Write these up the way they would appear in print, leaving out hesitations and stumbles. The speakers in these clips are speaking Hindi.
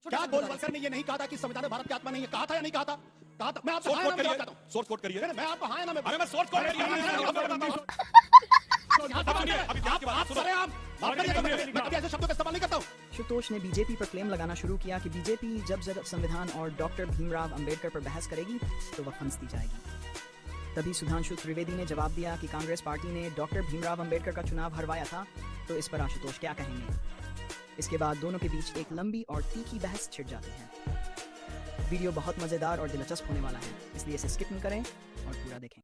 क्या गोलवलकर ने ये नहीं कहा था कि संविधान भारत की आत्मा नहीं है? कहा था या नहीं कहा था? कहा था। मैं आपको सोर्स कोट करिए। मैं आपको हाँ या ना मैं सोर्स कोट करिए। मैं कभी ऐसे शब्दों का इस्तेमाल नहीं करता हूँ। आशुतोष ने बीजेपी पर क्लेम लगाना शुरू किया कि बीजेपी जब संविधान और डॉक्टर भीमराव अंबेडकर पर बहस करेगी तो वह फंस दी जाएगी। तभी सुधांशु त्रिवेदी ने जवाब दिया कि कांग्रेस पार्टी ने डॉक्टर भीमराव अंबेडकर का चुनाव हरवाया था, तो इस पर आशुतोष क्या कहेंगे। इसके बाद दोनों के बीच एक लंबी और तीखी बहस छिड़ जाती है। वीडियो बहुत मजेदार और दिलचस्प होने वाला है, इसलिए इसे स्किप न करें और पूरा देखें।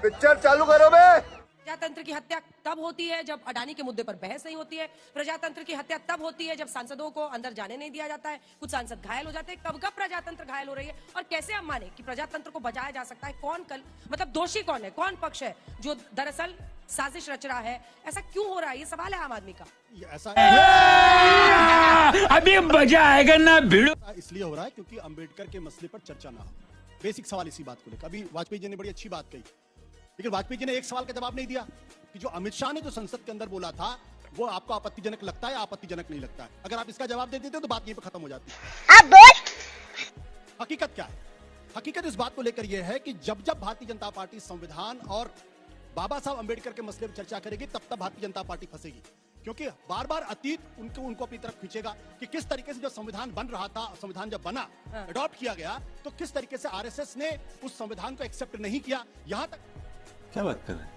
पिक्चर चालू करो बे। प्रजातंत्र की हत्या तब होती है जब अडानी के मुद्दे पर बहस नहीं होती है। प्रजातंत्र की हत्या तब होती है जब सांसदों को अंदर जाने नहीं दिया जाता है, कुछ सांसद घायल हो जाते हैं। कब कब प्रजातंत्र घायल हो रही है और कैसे हम माने कि प्रजातंत्र को बचाया जा सकता है? कौन मतलब दोषी कौन है, कौन पक्ष है जो दरअसल साजिश रच रहा है? ऐसा क्यों हो रहा है? ये सवाल है आम आदमी का। ऐसा अभी मजा आएगा ना भिड़ो। इसलिए हो रहा है क्योंकि अंबेडकर के मसले पर चर्चा ना हो। बेसिक सवाल इसी बात को लेकर। अभी वाजपेयी जी ने बड़ी अच्छी बात कही, लेकिन वाजपेयी जी ने एक सवाल का जवाब नहीं दिया कि जो अमित शाह ने जो संसद के अंदर बोला था वो आपको आपत्तिजनक लगता है, आपत्तिजनक नहीं लगता है। अगर आप इसका जवाब दे देते तो बात यहीं पे खत्म हो जाती है। अब बोल। हकीकत क्या है? हकीकत इस बात को लेकर यह है कि जब जब भारतीय जनता पार्टी संविधान और बाबा साहब अंबेडकर के मसले पर चर्चा करेगी तब तब भारतीय जनता पार्टी फंसेगी, क्योंकि बार बार अतीत उनको अपनी तरफ खींचेगा कि किस तरीके से जब संविधान बन रहा था, संविधान जब बना, अडॉप्ट किया गया, तो किस तरीके से आरएसएस ने उस संविधान को एक्सेप्ट नहीं किया। यहां तक क्या बात कर रहे हैं?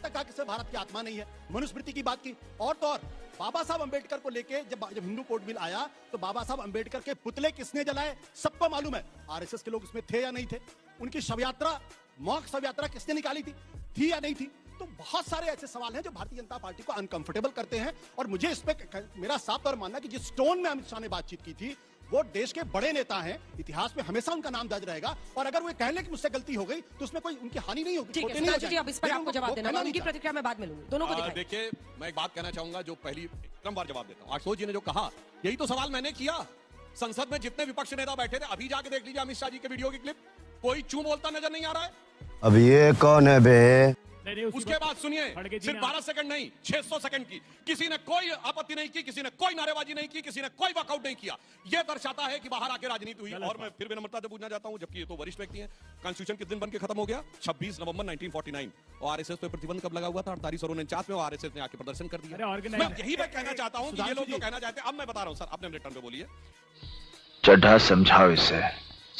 कहा कि भारत की आत्मा नहीं है, मनुस्मृति की बात की। और तो और बाबा साहब अंबेडकर को लेके जब हिंदू कोड बिल आया तो बाबा साहब अंबेडकर के पुतले किसने जलाए सबको मालूम है। आरएसएस के लोग उसमें थे या नहीं थे? उनकी शव यात्रा, मॉक शव यात्रा किसने निकाली थी या नहीं थी? तो बहुत सारे ऐसे सवाल हैं जो भारतीय जनता पार्टी को अनकंफर्टेबल करते हैं। और मुझे इस पे मेरा साफ तौर मानना कि जिस टोन में अमित शाह ने बातचीत की थी, वो देश के बड़े नेता हैं, इतिहास में हमेशा उनका नाम दर्ज रहेगा। और अगर वो कह लें कि मुझसे गलती हो गई तो उसमें कोई उनकी हानि नहीं होगी। ठीक है सुधांशु जी, अब इस पर आपको जवाब देना, उनकी प्रतिक्रिया मैं बाद में लूंगी। दोनों को दिखाएं। देखिए, मैं एक बात कहना चाहूंगा जो पहली क्रमवार जवाब देता हूं। आशुतोष जी ने जो कहा यही तो सवाल मैंने किया। संसद में जितने विपक्ष नेता बैठे थे, अभी जाके देख लीजिए अमित शाह जी के वीडियो की क्लिप, कोई चू बोलता नजर नहीं आ रहा है। अब ये कौन है बे? उसके बाद सुनिए, सिर्फ 12 सेकंड नहीं, 600 सेकंड की किसी ने कोई आपत्ति नहीं की, किसी ने कोई नारेबाजी नहीं की, किसी ने कोई वॉकआउट नहीं किया। यह दर्शाता है कि बाहर आके राजनीति हुई। और मैं फिर विनम्रता से पूछना चाहता हूं, जबकि ये तो वरिष्ठ व्यक्ति हैं, कॉन्स्टिट्यूशन किस दिन बन के खत्म हो गया? 26 नवंबर 1949। और आरएसएस पे प्रतिबंध कब लगा हुआ था? 48 और 49 में। आरएसएस ने आके प्रदर्शन कर दिया। मैं यही मैं कहना चाहता हूं कि ये लोग जो कहना चाहते हैं, अब मैं बता रहा हूं सर, आपने रिटर्न पे बोलिए। चढ़ा समझाओ इसे।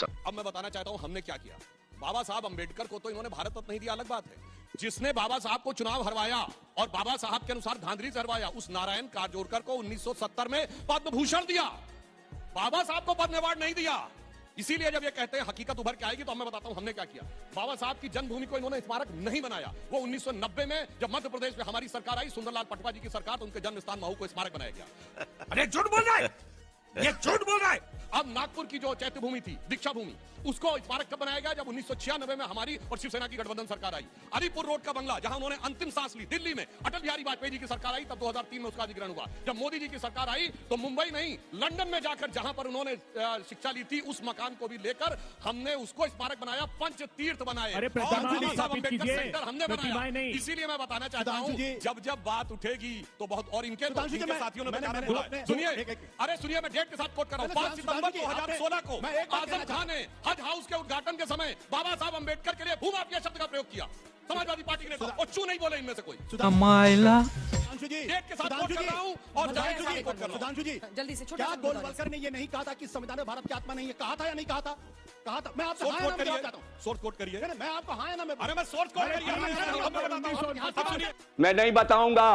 अब मैं बताना चाहता हूं हमने क्या किया। बाबा साहब अंबेडकर को तो इन्होंने भारत रत्न नहीं दिया, अलग बात है। जिसने बाबा साहब को चुनाव हरवाया और बाबा साहब के अनुसार धांधली से हरवाया, उस नारायण कारजोरकर को 1970 में पद्म भूषण दिया। बाबा साहब को पद्म अवार्ड नहीं दिया। इसीलिए जब ये कहते हैं हकीकत उभर के आएगी, तो मैं बताता हूं हमने क्या किया। बाबा साहब की जन्मभूमि को इन्होंने स्मारक नहीं बनाया। वो 1990 में जब मध्य प्रदेश में हमारी सरकार आई, सुंदरलाल पटवा जी की सरकार, तो उनके जन्म स्थान महू को स्मारक बनाया गया। अरे झूठ बोल रहा है, ये झूठ बोल रहा है। अब नागपुर की जो चैत्य भूमि थी, दीक्षा भूमि, उसको स्मारक कब बनाया गया? जब 1996 में हमारी और शिवसेना की गठबंधन सरकार आई। अलीपुर रोड का बंगला, जहां उन्होंने अंतिम सांस ली, दिल्ली में अटल बिहारी वाजपेयी जी की सरकार आई, तब 2003 में उसका अधिग्रहण हुआ। जब मोदी जी की सरकार आई तो मुंबई नहीं, लंदन में जाकर जहां पर उन्होंने शिक्षा ली थी, उस मकान को भी लेकर हमने उसको स्मारक बनाया, पंच तीर्थ बनाए। हमने बनाया। इसीलिए मैं बताना चाहता हूँ, जब जब बात उठेगी तो बहुत, और इनके साथियों ने सुनिए, अरे सुनिए, मैं डेट के साथ कोट कर रहा हूँ। 5 सितंबर 2016 को आजम खान ने हज हाउस के उद्घाटन के समय बाबा साहब अंबेडकर के लिए भूमाफिया शब्द का प्रयोग किया। समाजवादी पार्टी के नेता और चू नहीं बोले इनमें से कोई। सुधांशु जी, डेट के साथ कोट कर रहा हूं और सुधांशु जी, जल्दी से क्या गोलवलकर ने ये नहीं कहा था कि संविधान में भारत की आत्मा नहीं है? कहा था या नहीं कहा था? कहा था। मैं आपसे सोर्स कोट करिए। मैं आपको हाँ या ना मैं? अरे मैं सोर्स कोट करिए। मैं नहीं बताऊंगा।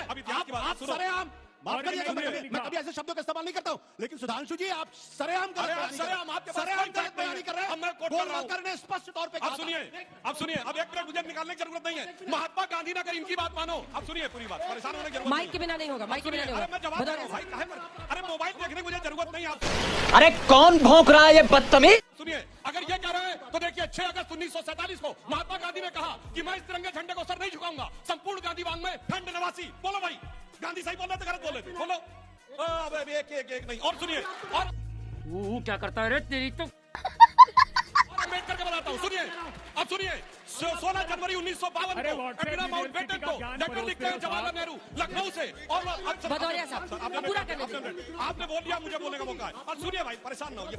अब इतिहास की बात सुनो। सरेआम माफ करिएगा, मैं कभी ऐसे शब्दों का इस्तेमाल नहीं करता हूं, लेकिन सुधांशु जी आप सरेआम कर रहे हैं। स्पष्ट तौर पे अब सुनिए, अब एक मिनट मुझे निकालने की जरूरत नहीं है। महात्मा गांधी ने अगर इनकी बात मानो, अब सुनिए पूरी बात, परेशान होने की जरूरत नहीं। माइक के बिना नहीं होगा, माइक के बिना नहीं होगा। मैं जवाब दे रहा हूं भाई, अरे मोबाइल देखने की मुझे जरूरत नहीं आपसे। अरे कौन भौंक रहा है ये बदतमीज? सुनिए, अगर ये कह रहे हैं तो देखिए, 6 अगस्त 1947 को महात्मा गांधी ने कहा कि मैं इस तिरंगे झंडे को सर नहीं झुकाऊंगा। संपूर्ण गांधी वांग में ठंड नवासी। बोलो भाई, गांधी सही बोल रहे थे, गलत बोल रहे थे? बोलो। अब एक नहीं। और सुनिए, और क्या करता है रे तेरी तो। अम्बेडकर के बताता हूँ, सुनिए। अब सुनिए, 16 जनवरी 1952 को इंदिरा माउंटबेटन को लेटर लिखते हैं जवाहरलाल नेहरू लखनऊ से। और भदौरिया साहब, अब पूरा करने दीजिए। आपने बोल दिया, मुझे बोलने का मौका है। और सुनिए भाई, परेशान ना होइए,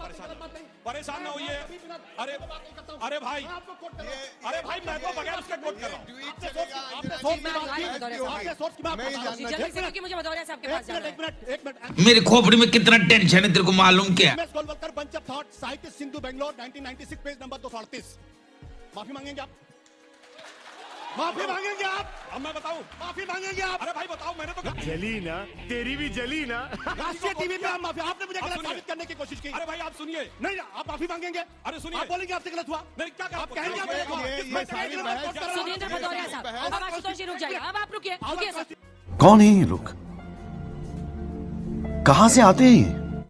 परेशान ना होइए। अरे भाई, मैं तो बगैर उसके कोट कर रहा हूँ। जल्दी से, क्योंकि मुझे भदौरिया साहब के पास जाना है। एक मिनट। मेरी खोपड़ी में कितना टेंशन है तेरे को मालूम क्या? M S Golwalkar, bunch of thought, Sahitya Sindhu Bangalore 1996, page number 238। माफी मांगेंगे आप? माफी मांगेंगे आप? अब मैं बताऊं? माफी मांगेंगे आप? अरे भाई बताओ, मैंने तो जली ना, तेरी भी जली ना। राष्ट्रीय टीवी पे आप माफी, आपने मुझे गलत साबित करने की कोशिश की। अरे भाई आप सुनिए। नहीं, आप माफी मांगेंगे? अरे सुनिए, आप बोलेंगे आपसे गलत हुआ? नहीं, क्या आप कहेंगे आप गलत हुआ? ये सारी बहस- सुरेंद्र भदौरिया साहब, अब आशुतोष जी रुक जाइए। अब आप रुकिए सर। कौन है ये लोग? कहां से आते हैं ये?